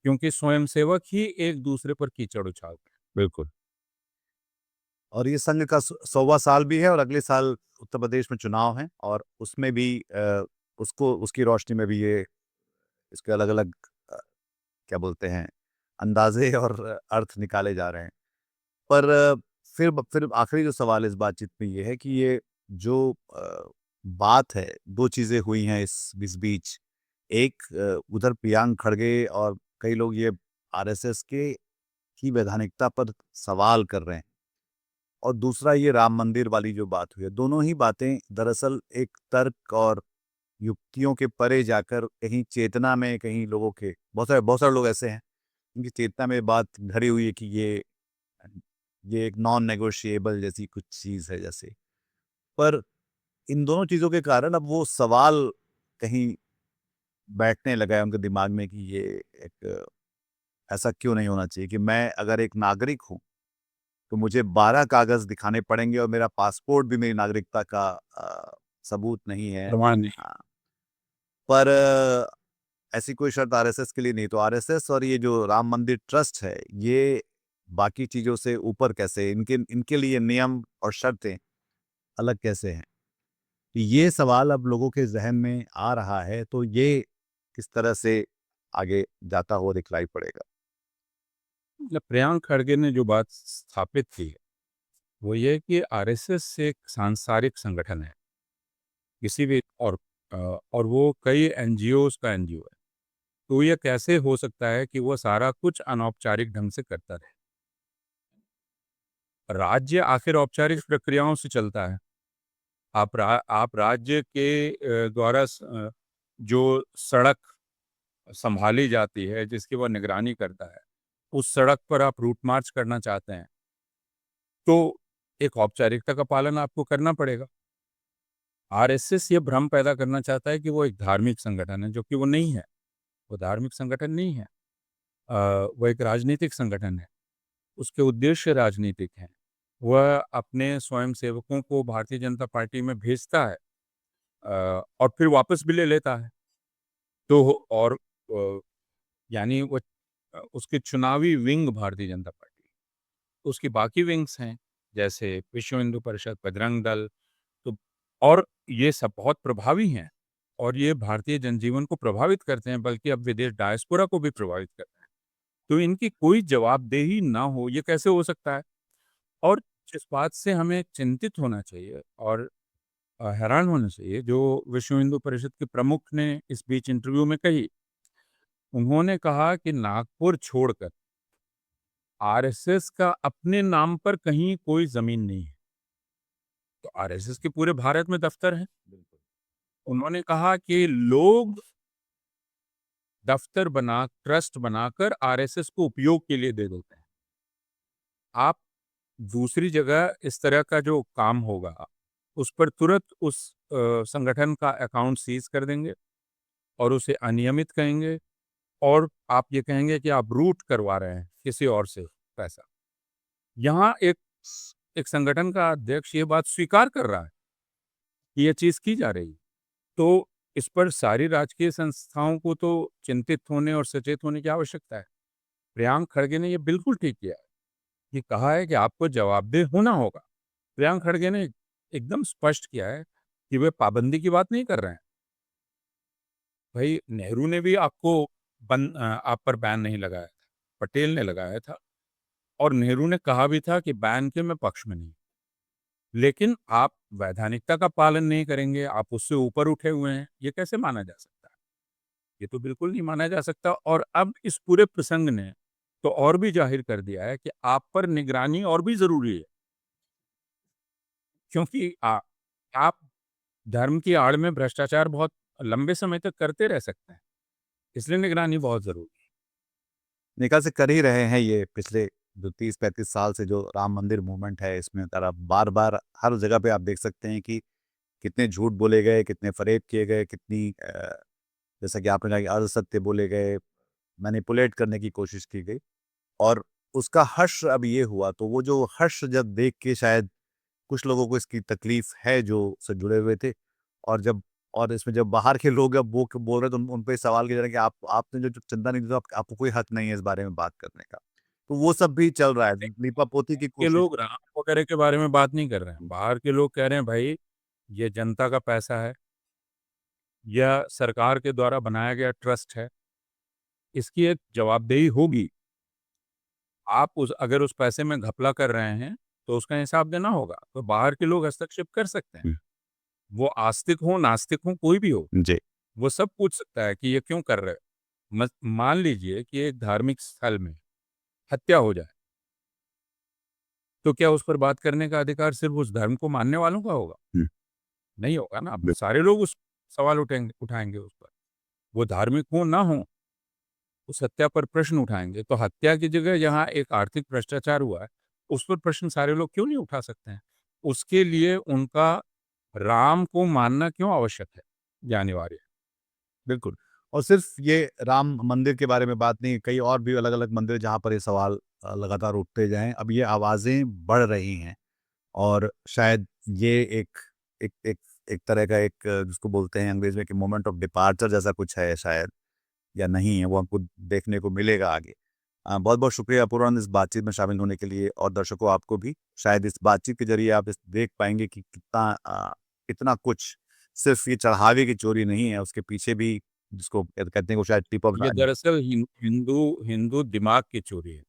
Speaker 1: क्योंकि स्वयंसेवक ही एक दूसरे पर कीचड़ उछालते हैं। बिल्कुल।
Speaker 2: और ये संघ का 100वां साल भी है और अगले साल उत्तर प्रदेश में चुनाव हैं और उसमें भी उसको उसकी रोशनी में भी ये इसके अलग-अलग अ, क्या बोलते हैं अंदाज़े और अर्थ निकाले जा रहे हैं। पर फिर आखिरी जो सवाल इस बातचीत में ये है कि ये जो बात है, 2 चीज़ें हुई हैं इस बीच। एक उधर प्रियांक खड़गे और कई लोग ये आरएसएस के की वैधानिकता पर सवाल कर रहे हैं। और दूसरा ये राम मंदिर वाली जो बात हुई है, दोनों ही बातें दरअसल एक तर्क और युक्तियों के परे जाकर कहीं चेतना में कहीं लोगों के बहुत सारे लोग ऐसे हैं, उनकी चेतना में बात भरी हुई है कि ये एक नॉन नेगोशिएबल जैसी कुछ चीज़ है जैसे। पर इन दोनों चीज़ों के कारण अब वो सवाल कहीं बैठने लगा है उनके दिमाग में कि ये एक ऐसा क्यों नहीं होना चाहिए कि मैं अगर एक नागरिक हूँ तो मुझे 12 कागज़ दिखाने पड़ेंगे और मेरा पासपोर्ट भी मेरी नागरिकता का सबूत नहीं है।
Speaker 1: प्रमाण नहीं।
Speaker 2: हाँ, पर ऐसी कोई शर्त आरएसएस के लिए नहीं, तो आरएसएस और ये जो राम मंदिर ट्रस्ट है, ये बाकी चीज़ों से ऊपर कैसे इनके इनके लिए नियम और शर्तें अलग कैसे हैं? ये सवाल अब लोगों के ज़हन में आ रहा है, तो ये किस तरह से आगे जाता हुआ दिखलाई पड़ेगा?
Speaker 1: मतलब प्रियांक खड़गे ने जो बात स्थापित की है, वो ये है कि आरएसएस एक सांसारिक संगठन है। किसी भी, और वो कई एनजीओज़ का एनजीओ है। तो ये कैसे हो सकता है कि वो सारा कुछ अनौपचारिक ढंग से करता रहे? राज्य आखिर औपचारिक प्रक्रियाओं से चलता है। आप राज्य के द्वारा जो सड़क सँभाली जाती है, जिसकी वह निगरानी करता है, उस सड़क पर आप रूट मार्च करना चाहते हैं, तो एक औपचारिकता का पालन आपको करना पड़ेगा। आरएसएस ये भ्रम पैदा करना चाहता है कि वो एक धार्मिक संगठन है, जो कि वो नहीं है। वो धार्मिक संगठन नहीं है। वो एक राजनीतिक संगठन है। उसके उद्देश्य राजनीतिक हैं। वह अपने स्वयंसेवकों को भारतीय जनता पार्टी में भेजता है, और फिर वापस भी ले लेता है। तो और यानी वो उसके चुनावी विंग भारतीय जनता पार्टी, उसकी बाकी विंग्स हैं, जैसे विश्व हिंदू परिषद, बजरंग दल, तो और ये सब बहुत प्रभावी हैं, और ये भारतीय जनजीवन को प्रभावित करते हैं, बल्कि अब विदेश डायस्पोरा को भी प्रभावित करते हैं। तो इनकी कोई जवाबदेही ना हो, ये कैसे हो सकता है? और जिस बात से हमें चिंतित होना चाहिए और हैरान होना चाहिए, जो विश्व हिंदू परिषद के प्रमुख ने इस बीच इंटरव्यू में कही, उन्होंने कहा कि नागपुर छोड़कर आरएसएस का अपने नाम पर कहीं कोई ज़मीन नहीं है। तो आरएसएस के पूरे भारत में दफ़्तर हैं। उन्होंने कहा कि लोग दफ़्तर ट्रस्ट बनाकर आरएसएस को उपयोग के लिए दे देते हैं। आप दूसरी जगह इस तरह का जो काम होगा, उस पर तुरंत उस संगठन का अकाउंट सीज़ कर देंगे और उसे अनियमित कहेंगे और आप ये कहेंगे कि आप रूट करवा रहे हैं किसी और से पैसा। यहाँ एक संगठन का अध्यक्ष ये बात स्वीकार कर रहा है कि ये चीज़ की जा रही है। तो इस पर सारी राजकीय संस्थाओं को तो चिंतित होने और सचेत होने की आवश्यकता है। प्रियांक खड़गे ने ये बिल्कुल ठीक किया है। ये कहा है कि आपको जवाबदेह होना होगा। प्रियांक खड़गे ने एकदम स्पष्ट किया है कि वे पाबंदी की बात नहीं कर रहे हैं। भाई नेहरू ने भी आप पर बैन नहीं लगाया था, पटेल ने लगाया था और नेहरू ने कहा भी था कि बैन के मैं पक्ष में नहीं। लेकिन आप वैधानिकता का पालन नहीं करेंगे, आप उससे ऊपर उठे हुए हैं, ये कैसे माना जा सकता है? ये तो बिल्कुल नहीं माना जा सकता और अब इस पूरे प्रसंग ने तो और भी ज़ाहिर कर दिया है कि आप पर निगरानी और भी ज़रूरी है। क्योंकि आप धर्म की आड़ में भ्रष्टाचार बहुत लंबे समय तक करते रह सकते हैं, इसलिए निगरानी बहुत ज़रूरी है।
Speaker 2: निकाह से कर ही रहे हैं ये पिछले जो 30-35 साल से जो राम मंदिर मूवमेंट है, इसमें आप बार-बार हर जगह पे आप देख सकते हैं कि कितने झूठ बोले गए, कितने फ़रेब किए गए, कितनी जैसा कि आपने कहा कि असत्य बोले गए, मैनिपुलेट करने की कोशिश की गई और उसका हश्र अब ये हुआ, तो वो जो हश्र जब देख के शायद कुछ लोगों को इसकी तकलीफ़ है जो उससे जुड़े हुए थे और जब और इसमें जब बाहर के लोग अब वो बोल रहे हैं तो उन पे सवाल किया जा रहा है कि आपने जो चंदा नहीं दिया, आपको कोई हक नहीं है इस बारे में बात करने का। तो वो सब भी चल रहा है, लीपापोती की
Speaker 1: के
Speaker 2: कोशिश।
Speaker 1: लोग राम वगैरह के बारे में बात नहीं कर रहे हैं, बाहर के लोग कह रहे हैं भाई ये जनता का पैसा है, या सरकार के द्वारा बनाया गया ट्रस्ट है, इसकी एक जवाबदेही होगी। आप अगर उस पैसे में घपला कर रहे हैं, तो उसका हिसाब देना होगा। तो बाहर के लोग हस्तक्षेप कर सकते हैं।
Speaker 2: हुँ,
Speaker 1: वो आस्तिक हों, नास्तिक हों, कोई भी हो,
Speaker 2: जी,
Speaker 1: वो सब पूछ सकता है कि ये क्यों कर रहे हो? मान लीजिए कि एक धार्मिक स्थल में हत्या हो जाए, तो क्या उस पर बात करने का अधिकार सिर्फ़ उस धर्म को मानने वालों का होगा?
Speaker 2: हुँ,
Speaker 1: नहीं होगा ना,
Speaker 2: बिल
Speaker 1: सारे लोग उस सवाल उठाएँगे उस पर। वो धार्मिक हों, ना हों, उस हत्या पर प्रश्न उठाएँगे। तो हत्या की जगह यहाँ एक आर्थिक भ्रष्टाचार हुआ है, उस पर प्रश्न सारे लोग क्यों नहीं उठा सकते हैं? उसके लिए उनका राम को मानना क्यों आवश्यक है? या अनिवार्य है?
Speaker 2: बिल्कुल। और सिर्फ़ ये राम मंदिर के बारे में बात नहीं, कई और भी अलग-अलग मंदिर जहाँ पर ये सवाल लगातार उठते जाएँ, अब ये आवाज़ें बढ़ रही हैं और शायद ये एक एक एक एक तरह का एक जिसको बोलते हैं अंग्रेज़ी में कि मोमेंट ऑफ डिपार्चर जैसा कुछ है शायद, या नहीं है, वो हमको देखने को मिलेगा आगे। बहुत-बहुत शुक्रिया अपूर्वानंद इस बातचीत में शामिल होने के लिए और दर्शकों आपको भी। शायद इस बातचीत के ज़रिए आप इस देख पाएँगे कि कितना कुछ सिर्फ़ ये चढ़ावे की चोरी नहीं है, उसके पीछे भी जिसको कहते हैं वो शायद टिप ऑफ द
Speaker 1: ये
Speaker 2: आइसबर्ग।
Speaker 1: दरअसल हिंदू हिंदू दिमाग की चोरी है,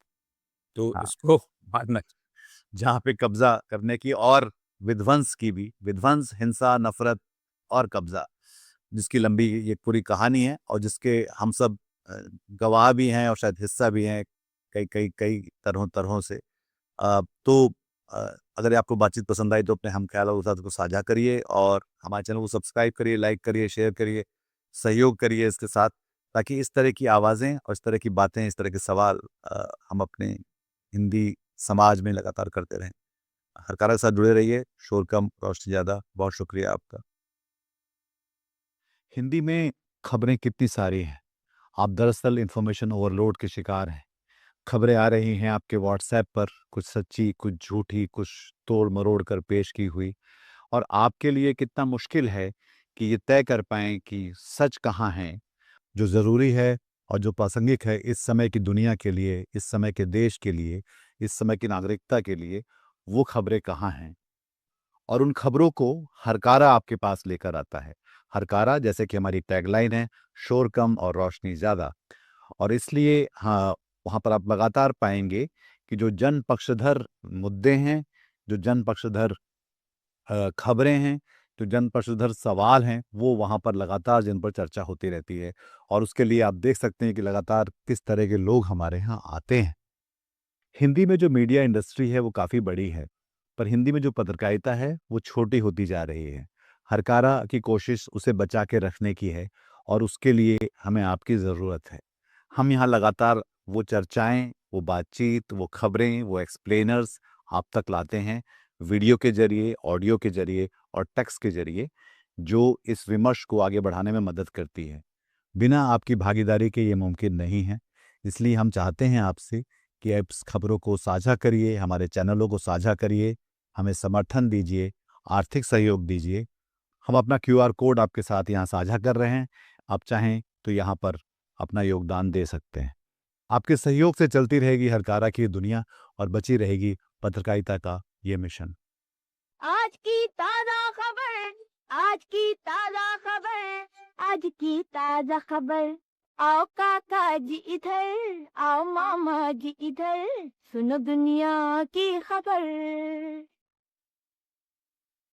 Speaker 1: तो
Speaker 2: हाँ,
Speaker 1: इसको मानना चाहिए।
Speaker 2: जहाँ पे कब्ज़ा करने की और विध्वंस की भी, विध्वंस, हिंसा, नफ़रत और कब्ज़ा, जिसकी लंबी ये पूरी कहानी है और जिसके हम सब अ, गवाह भी हैं और शायद हिस्सा भी हैं कई तरहों से। तो अगर आपको बातचीत पसंद आई तो अपने हम ख़यालों के साथ उसको साझा करिए और हमारे चैनल को सब्सक्राइब करिए, लाइक करिए, शेयर करिए, सहयोग करिए इसके साथ, ताकि इस तरह की आवाज़ें और इस तरह की बातें, इस तरह के सवाल हम अपने हिंदी समाज में लगातार करते रहें। हरकारा के साथ जुड़े रहिए, शोर कम, रोशनी ज़्यादा। बहुत शुक्रिया आपका। हिंदी में खबरें कितनी सारी हैं। आप दरअसल इन्फॉर्मेशन ओवरलोड के शिकार हैं। खबरें आ रही हैं आपके व्हाट्सएप पर, कुछ सच्ची, कुछ झूठी, कुछ तोड़-मरोड़ कर पेश की हुई और आपके लिए कितना मुश्किल है कि ये तय कर पाएँ कि सच कहाँ है, जो ज़रूरी है और जो प्रासंगिक है इस समय की दुनिया के लिए, इस समय के देश के लिए, इस समय की नागरिकता के लिए, वो खबरें कहाँ हैं। और उन खबरों को हरकारा आपके पास लेकर आता है। हरकारा जैसे कि हमारी टैगलाइन है, शोर कम और रोशनी ज़्यादा। और इसलिए हाँ, वहाँ पर आप लगातार पाएँगे कि जो जन पक्षधर मुद्दे हैं, जो जन पक्षधर खबरें हैं, जो जन पक्षधर सवाल हैं, वो वहाँ पर लगातार जिन पर चर्चा होती रहती है और उसके लिए आप देख सकते हैं कि लगातार किस तरह के लोग हमारे यहाँ आते हैं। हिंदी में जो मीडिया इंडस्ट्री है वो काफ़ी बड़ी है, पर हिंदी में जो पत्रकारिता है वो छोटी होती जा रही है। हरकारा की कोशिश उसे बचा के रखने की है और उसके लिए हमें आपकी ज़रूरत है। हम यहाँ लगातार वो चर्चाएँ, वो बातचीत, वो खबरें, वो एक्सप्लेनर्स आप तक लाते हैं, वीडियो के ज़रिए, ऑडियो के ज़रिए और टेक्स्ट के ज़रिए, जो इस विमर्श को आगे बढ़ाने में मदद करती है। बिना आपकी भागीदारी के ये मुमकिन नहीं है। इसलिए हम चाहते हैं आपसे कि आप इस खबरों को साझा करिए, हमारे चैनलों को साझा करिए, हमें समर्थन दीजिए, आर्थिक सहयोग दीजिए। हम अपना क्यूआर कोड आपके साथ यहाँ साझा कर रहे हैं। आप चाहें तो यहाँ पर अपना योगदान दे सकते हैं। आपके सहयोग से चलती रहेगी हरकारा की दुनिया और बची रहेगी पत्रकारिता का ये मिशन।
Speaker 3: आज की ताजा खबर, आज की ताजा खबर, आज की ताजा खबर। आओ काका जी इधर, आओ मामा जी इधर, सुनो दुनिया की खबर।